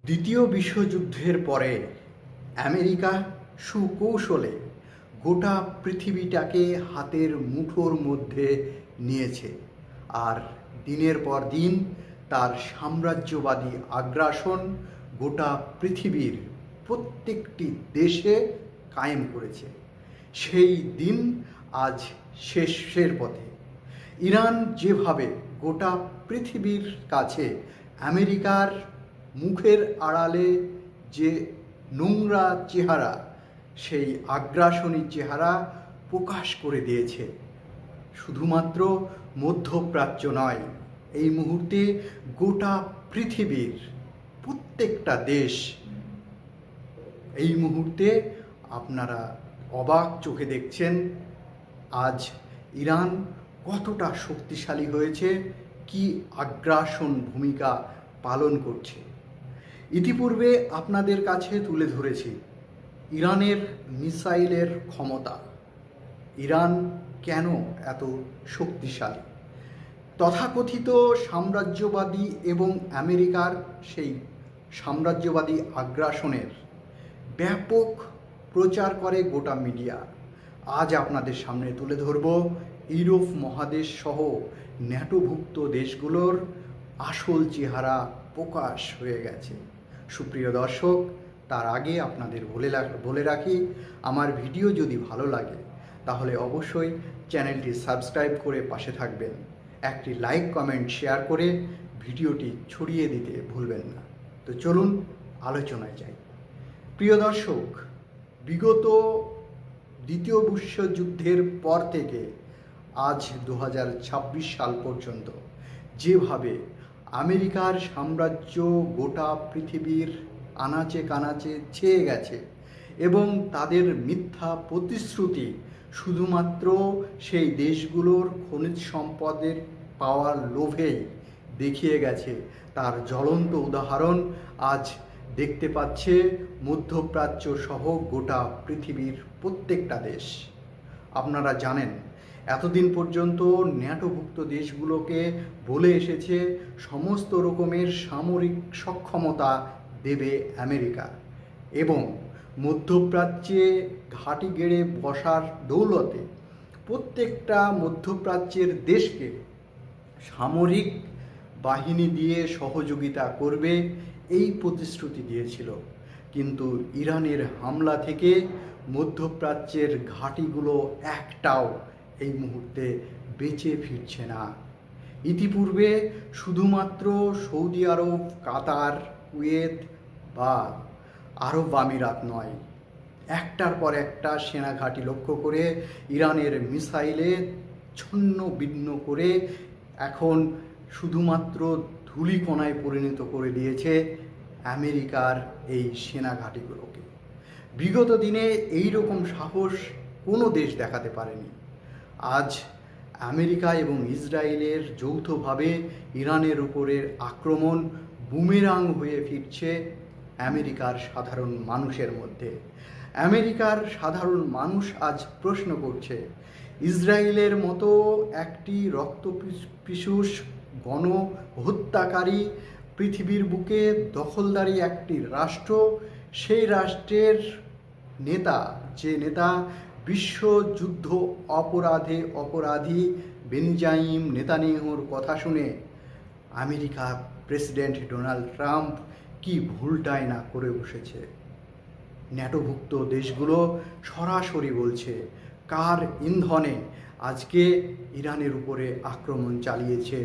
দ্বিতীয় বিশ্বযুদ্ধের পরে আমেরিকা সুকৌশলে গোটা পৃথিবীটাকে হাতের মুঠোর মধ্যে নিয়েছে, আর দিনের পর দিন তার সাম্রাজ্যবাদী আগ্রাসন গোটা পৃথিবীর প্রত্যেকটি দেশে কায়েম করেছে। সেই দিন আজ শেষের পথে। ইরান যেভাবে গোটা পৃথিবীর কাছে আমেরিকার মুখের আড়ালে যে নোংরা চেহারা, সেই আগ্রাসনী চেহারা প্রকাশ করে দিয়েছে, শুধুমাত্র মধ্যপ্রাচ্য নয়, এই মুহূর্তে গোটা পৃথিবীর প্রত্যেকটা দেশ এই মুহূর্তে আপনারা অবাক চোখে দেখছেন আজ ইরান কতটা শক্তিশালী হয়েছে, কি আগ্রাসন ভূমিকা পালন করছে। ইতিপূর্বে আপনাদের কাছে তুলে ধরেছি ইরানের মিসাইলের ক্ষমতা, ইরান কেন এত শক্তিশালী। তথাকথিত সাম্রাজ্যবাদী এবং আমেরিকার সেই সাম্রাজ্যবাদী আগ্রাসনের ব্যাপক প্রচার করে গোটা মিডিয়া। আজ আপনাদের সামনে তুলে ধরব ইউরোপ মহাদেশ সহ ন্যাটোভুক্ত দেশগুলোর আসল চেহারা প্রকাশ হয়ে গেছে। সুপ্রিয় দর্শক, তার আগে আপনাদের বলে রাখি, আমার ভিডিও যদি ভালো লাগে তাহলে অবশ্যই চ্যানেলটি সাবস্ক্রাইব করে পাশে থাকবেন। একটি লাইক, কমেন্ট, শেয়ার করে ভিডিওটি ছড়িয়ে দিতে ভুলবেন না। তো চলুন আলোচনায় যাই। প্রিয় দর্শক, বিগত দ্বিতীয় বিশ্বযুদ্ধের পর থেকে আজ 2026 সাল পর্যন্ত যেভাবে আমেরিকার সাম্রাজ্য গোটা পৃথিবীর আনাচে কানাচে ছেয়ে গেছে এবং তাদের মিথ্যা প্রতিশ্রুতি শুধুমাত্র সেই দেশগুলোর খনিজ সম্পদের পাওয়ার লোভেই দেখিয়ে গেছে, তার জ্বলন্ত উদাহরণ আজ দেখতে পাচ্ছে মধ্যপ্রাচ্য সহ গোটা পৃথিবীর প্রত্যেকটা দেশ। আপনারা জানেন, এতদিন পর্যন্ত ন্যাটোভুক্ত দেশগুলোকে বলে এসেছে সমস্ত রকমের সামরিক সক্ষমতা দেবে আমেরিকা, এবং মধ্যপ্রাচ্যে ঘাঁটি গেড়ে বসার দৌলতে প্রত্যেকটা মধ্যপ্রাচ্যের দেশকে সামরিক বাহিনী দিয়ে সহযোগিতা করবে, এই প্রতিশ্রুতি দিয়েছিল। কিন্তু ইরানের হামলা থেকে মধ্যপ্রাচ্যের ঘাঁটিগুলো একটাও এই মুহূর্তে বেঁচে ফিরছে না। ইতিপূর্বে শুধুমাত্র সৌদি আরব, কাতার, কুয়েত বা আরব আমিরাত নয়, একটার পর একটা সেনা ঘাঁটি লক্ষ্য করে ইরানের মিসাইলে ছন্ন বিন্ন করে এখন শুধুমাত্র ধূলিকণায় পরিণত করে দিয়েছে আমেরিকার এই সেনা ঘাঁটিগুলোকে। বিগত দিনে এই রকম সাহস কোনো দেশ দেখাতে পারেনি। আজ আমেরিকা এবং ইসরায়েলের যৌথভাবে ইরানের উপরের আক্রমণ বুমেরাং হয়ে ফিরছে আমেরিকার সাধারণ মানুষের মধ্যে। আমেরিকার সাধারণ মানুষ আজ প্রশ্ন করছে, ইসরায়েলের মতো একটি রক্তপিশুষ গণহত্যাকারী পৃথিবীর বুকে দখলদারি একটি রাষ্ট্র, সেই রাষ্ট্রের নেতা, যে নেতা বিশ্বযুদ্ধ অপরাধী বেনজামিন নেতানিয়াহুর কথা শুনে আমেরিকা প্রেসিডেন্ট ডোনাল্ড ট্রাম্প কি ভুলটাই না করে বসেছে। ন্যাটোভুক্ত দেশগুলো সরাসরি বলছে কার ইন্ধনে আজকে ইরানের উপরে আক্রমণ চালিয়েছে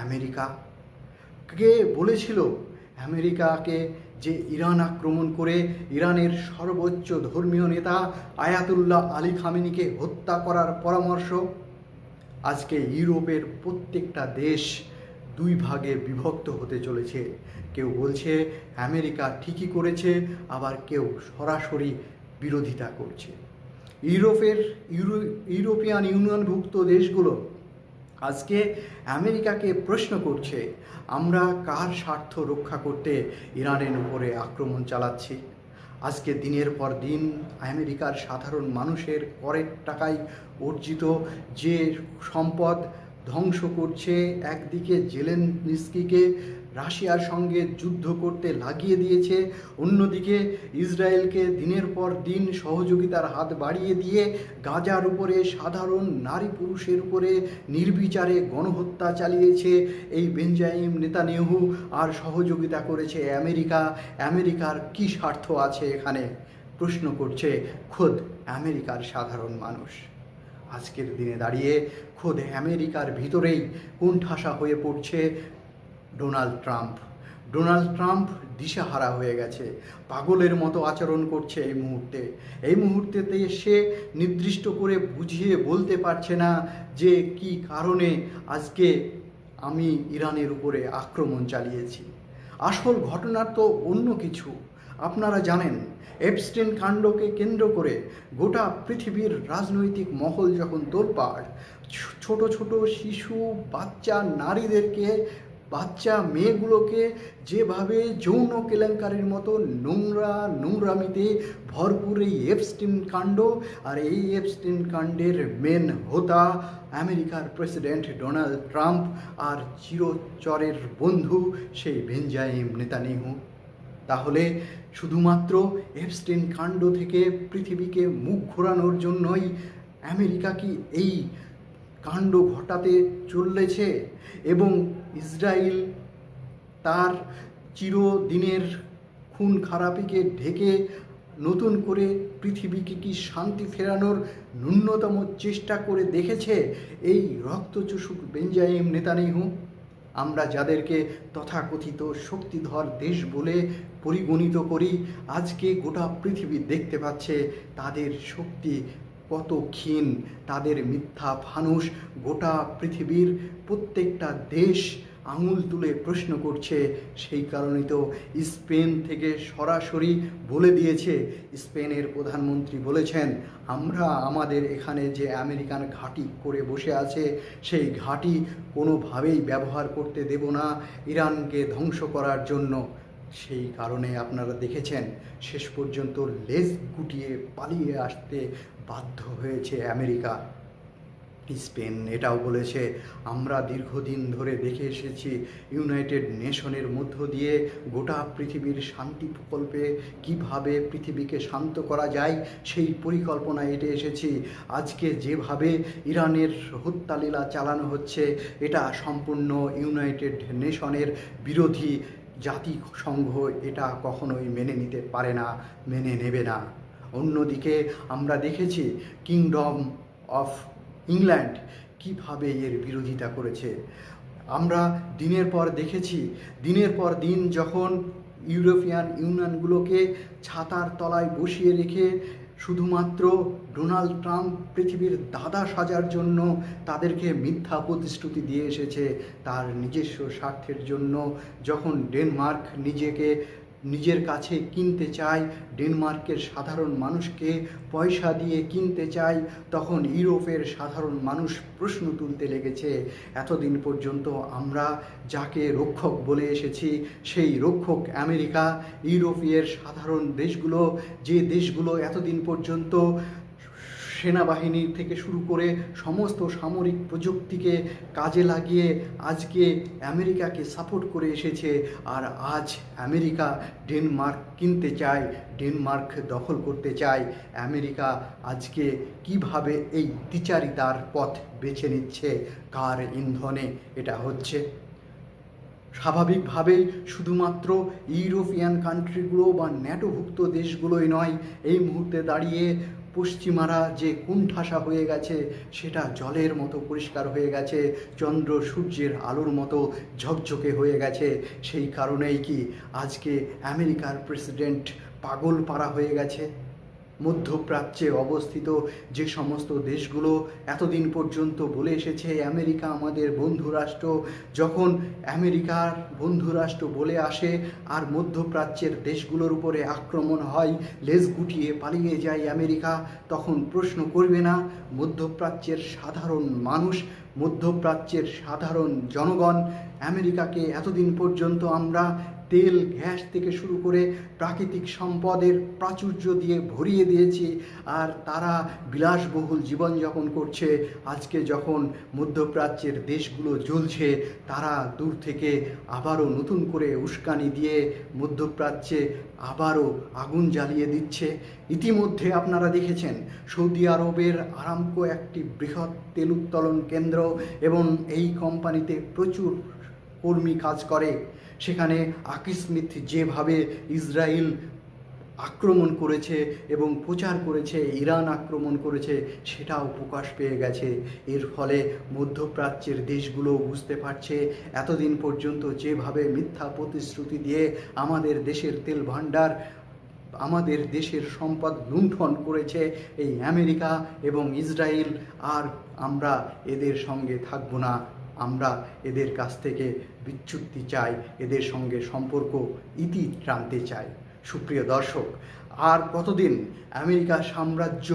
আমেরিকা। কে বলেছিল আমেরিকাকে যে ইরান আক্রমণ করে ইরানের সর্বোচ্চ ধর্মীয় নেতা আয়াতুল্লাহ আলী খামেনিকে হত্যা করার পরামর্শ? আজকে ইউরোপের প্রত্যেকটা দেশ দুই ভাগে বিভক্ত হতে চলেছে। কেউ বলছে আমেরিকা ঠিকই করেছে, আবার কেউ সরাসরি বিরোধিতা করছে। ইউরোপিয়ান ইউনিয়নভুক্ত দেশগুলো আজকে আমেরিকাকে প্রশ্ন করছে, আমরা কার স্বার্থ রক্ষা করতে ইরানের উপরে আক্রমণ চালাচ্ছি? আজকে দিনের পর দিন আমেরিকার সাধারণ মানুষের করের টাকায় অর্জিত যে সম্পদ ধ্বংস করছে, একদিকে জেলেনস্কিকে রাশিয়ার সঙ্গে যুদ্ধ করতে লাগিয়ে দিয়েছে, অন্যদিকে ইসরায়েলকে দিনের পর দিন সহযোগিতার হাত বাড়িয়ে দিয়ে গাজার উপরে সাধারণ নারী পুরুষের উপরে নির্বিচারে গণহত্যা চালিয়েছে এই বেঞ্জামিন নেতানিয়াহু, আর সহযোগিতা করেছে আমেরিকা। আমেরিকার কী স্বার্থ আছে এখানে, প্রশ্ন করছে খোদ আমেরিকার সাধারণ মানুষ। আজকের দিনে দাঁড়িয়ে খোদ আমেরিকার ভিতরেই কোণঠাসা হয়ে পড়ছে ডোনাল্ড ট্রাম্প। ডোনাল্ড ট্রাম্প দিশাহারা হয়ে গেছে, পাগলের মতো আচরণ করছে এই মুহূর্তেতে সে নির্দিষ্ট করে বুঝিয়ে বলতে পারছে না যে কি কারণে আজকে আমি ইরানের উপরে আক্রমণ চালিয়েছি। আসল ঘটনা তো অন্য কিছু। আপনারা জানেন, এপস্টেইন কাণ্ডকে কেন্দ্র করে গোটা পৃথিবীর রাজনৈতিক মহল যখন তোলপাড়, ছোট ছোট শিশু, বাচ্চা নারীদেরকে, বাচ্চা মেয়েগুলোকে যেভাবে যৌন কেলেঙ্কারির মতো নোংরামিতে ভরপুর এই এপস্টেইন কাণ্ড, আর এই এপস্টেইন কাণ্ডের মেন হোতা আমেরিকার প্রেসিডেন্ট ডোনাল্ড ট্রাম্প আর চিরচরের বন্ধু সেই বেঞ্জামিন নেতানিয়াহু। তাহলে শুধুমাত্র এপস্টেইন কাণ্ড থেকে পৃথিবীকে মুখ ঘোরানোর জন্যই আমেরিকা কি এই কাণ্ড ঘটাতে চলেছে, এবং ইসরায়েল তার চিরদিনের খুন খারাপিকে ঢেকে নতুন করে পৃথিবীকে কি শান্তি ফেরানোর ন্যূনতম চেষ্টা করে দেখেছে এই রক্তচোষক বেঞ্জামিন নেতানিয়াহু? আমরা যাদেরকে তথাকথিত শক্তিধর দেশ বলে পরিগণিত করি, আজকে গোটা পৃথিবী দেখতে পাচ্ছে তাদের শক্তি কত ক্ষীণ, তাদের মিথ্যা ফানুস গোটা পৃথিবীর প্রত্যেকটা দেশ আঙুল তুলে প্রশ্ন করছে। সেই কারণেই তো স্পেন থেকে সরাসরি বলে দিয়েছে, স্পেনের প্রধানমন্ত্রী বলেছেন, আমরা আমাদের এখানে যে আমেরিকান ঘাঁটি করে বসে আছে সেই ঘাঁটি কোনোভাবেই ব্যবহার করতে দেব না ইরানকে ধ্বংস করার জন্য। সেই কারণে আপনারা দেখেছেন শেষ পর্যন্ত লেজ গুটিয়ে পালিয়ে আসতে বাধ্য হয়েছে আমেরিকা। স্পেন এটাও বলেছে, আমরা দীর্ঘদিন ধরে দেখে এসেছি ইউনাইটেড নেশনের মধ্য দিয়ে গোটা পৃথিবীর শান্তি প্রকল্পে কিভাবে পৃথিবীকে শান্ত করা যায় সেই পরিকল্পনা এঁটে এসেছি। আজকে যেভাবে ইরানের হত্যালীলা চালানো হচ্ছে এটা সম্পূর্ণ ইউনাইটেড নেশনের বিরোধী। জাতিসংঘ এটা কখনোই মেনে নিতে পারে না, মেনে নেবে না। অন্যদিকে আমরা দেখেছি কিংডম অফ ইংল্যান্ড কিভাবে এর বিরোধিতা করেছে। আমরা দিনের পর দিন যখন ইউরোপিয়ান ইউনিয়নগুলোকে ছাতার তলায় বসিয়ে রেখে শুধুমাত্র ডোনাল্ড ট্রাম্প পৃথিবীর দাদা সাজার জন্য তাদেরকে মিথ্যা প্রতিশ্রুতি দিয়ে এসেছে, তার নিজস্ব স্বার্থের জন্য যখন ডেনমার্ক নিজের কাছে কিনতে চায়, ডেনমার্কের সাধারণ মানুষকে পয়সা দিয়ে কিনতে চায়, তখন ইউরোপের সাধারণ মানুষ প্রশ্ন তুলতে লেগেছে। এতদিন পর্যন্ত আমরা যাকে রক্ষক বলে এসেছি সেই রক্ষক আমেরিকা। ইউরোপের সাধারণ দেশগুলো, যে দেশগুলো এতদিন পর্যন্ত সেনাবাহিনী থেকে শুরু করে সমস্ত সামরিক প্রযুক্তিকে কাজে লাগিয়ে আজকে আমেরিকাকে সাপোর্ট করে এসেছে, আর আজ আমেরিকা ডেনমার্ক কিনতে চায়, ডেনমার্ক দখল করতে চায়। আমেরিকা আজকে কিভাবে এই দ্বিচারিতার পথ বেছে নিচ্ছে, কার ইন্ধনে এটা হচ্ছে? স্বাভাবিকভাবেই শুধুমাত্র ইউরোপিয়ান কান্ট্রিগুলো বা ন্যাটোভুক্ত দেশগুলোই নয়, এই মুহূর্তে দাঁড়িয়ে পশ্চিমারা যে কোণঠাসা হয়ে গেছে সেটা জলের মতো পরিষ্কার হয়ে গেছে, চন্দ্র সূর্যের আলোর মতো ঝকঝকে হয়ে গেছে। সেই কারণেই কি আজকে আমেরিকার প্রেসিডেন্ট পাগল পাড়া হয়ে গেছে। মধ্যপ্রাচ্যে অবস্থিত যে সমস্ত দেশগুলো এতদিন পর্যন্ত বলে এসেছে আমেরিকা আমাদের বন্ধুরাষ্ট্র, যখন আমেরিকার বন্ধুরাষ্ট্র বলে আসে আর মধ্যপ্রাচ্যের দেশগুলোর উপরে আক্রমণ হয়, লেজ গুটিয়ে পালিয়ে যায় আমেরিকা, তখন প্রশ্ন করবে না মধ্যপ্রাচ্যের সাধারণ মানুষ, মধ্যপ্রাচ্যের সাধারণ জনগণ? আমেরিকাকে এতদিন পর্যন্ত আমরা তেল গ্যাস থেকে শুরু করে প্রাকৃতিক সম্পদের প্রাচুর্য দিয়ে ভরিয়ে দিয়েছি, আর তারা বিলাসবহুল জীবনযাপন করছে। আজকে যখন মধ্যপ্রাচ্যের দেশগুলো জ্বলছে, তারা দূর থেকে আবারও নতুন করে উস্কানি দিয়ে মধ্যপ্রাচ্যে আবারও আগুন জ্বালিয়ে দিচ্ছে। ইতিমধ্যে আপনারা দেখেছেন সৌদি আরবের আরামকো একটি বৃহৎ তেল উত্তোলন কেন্দ্র, এবং এই কোম্পানিতে প্রচুর কর্মী কাজ করে। সেখানে আকস্মিক যেভাবে ইসরায়েল আক্রমণ করেছে এবং প্রচার করেছে ইরান আক্রমণ করেছে, সেটাও প্রকাশ পেয়ে গেছে। এর ফলে মধ্যপ্রাচ্যের দেশগুলো বুঝতে পারছে এতদিন পর্যন্ত যেভাবে মিথ্যা প্রতিশ্রুতি দিয়ে আমাদের দেশের তেল ভাণ্ডার, আমাদের দেশের সম্পদ লুণ্ঠন করেছে এই আমেরিকা এবং ইসরায়েল, আর আমরা এদের সঙ্গে থাকবো না। আমরা এদের কাছ থেকে বিচ্যুতি চাই, এদের সঙ্গে সম্পর্ক ইতি টানতে চাই। সুপ্রিয় দর্শক, আর কতদিন আমেরিকা সাম্রাজ্য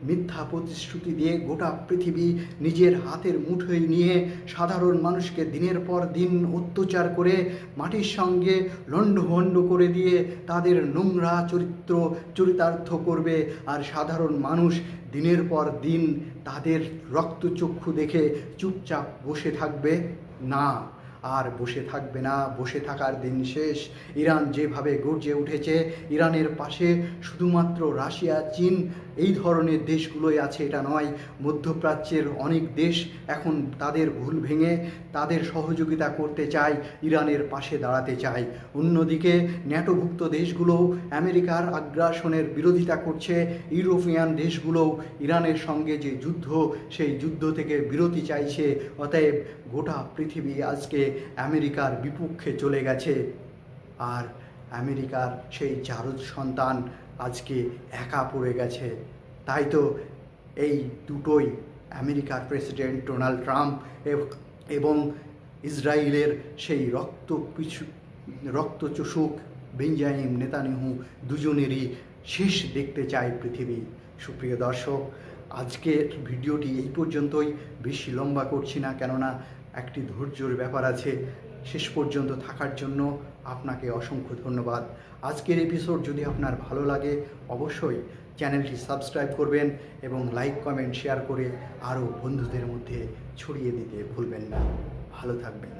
মিথ্যা প্রতিশ্রুতি দিয়ে গোটা পৃথিবী নিজের হাতের মুঠোয় নিয়ে সাধারণ মানুষকে দিনের পর দিন অত্যাচার করে মাটির সঙ্গে লণ্ডভণ্ড করে দিয়ে তাদের নোংরা চরিতার্থ করবে, আর সাধারণ মানুষ দিনের পর দিন তাদের রক্তচক্ষু দেখে চুপচাপ বসে থাকবে? না, আর বসে থাকবে না। বসে থাকার দিন শেষ। ইরান যেভাবে গর্জে উঠেছে, ইরানের পাশে শুধুমাত্র রাশিয়া, চীন এই ধরনের দেশগুলোই আছে এটা নয়। মধ্যপ্রাচ্যের অনেক দেশ এখন তাদের ভুল ভেঙে তাদের সহযোগিতা করতে চায়, ইরানের পাশে দাঁড়াতে চায়। অন্যদিকে ন্যাটোভুক্ত দেশগুলোও আমেরিকার আগ্রাসনের বিরোধিতা করছে। ইউরোপিয়ান দেশগুলোও ইরানের সঙ্গে যে যুদ্ধ, সেই যুদ্ধ থেকে বিরতি চাইছে। অতএব গোটা পৃথিবী আজকে আমেরিকার বিপক্ষে চলে গেছে, আর আমেরিকার সেই জারজ সন্তান আজকে একা পড়ে গেছে। তাই তো এই দুটোই, আমেরিকার প্রেসিডেন্ট ডোনাল্ড ট্রাম্প এবং ইসরায়েলের সেই রক্তচোষক বেঞ্জামিন নেতানিয়াহু, দুজনেরই শেষ দেখতে চায় পৃথিবী। সুপ্রিয় দর্শক, আজকের ভিডিওটি এই পর্যন্তই। বেশি লম্বা করছি না, কেননা একটি ধৈর্যের ব্যাপার আছে। শেষ পর্যন্ত থাকার জন্য আপনাকে অসংখ্য ধন্যবাদ। আজকের এপিসোড যদি আপনার ভালো লাগে, অবশ্যই চ্যানেলটি সাবস্ক্রাইব করবেন এবং লাইক, কমেন্ট, শেয়ার করে আরও বন্ধুদের মধ্যে ছড়িয়ে দিতে ভুলবেন না। ভালো থাকবেন।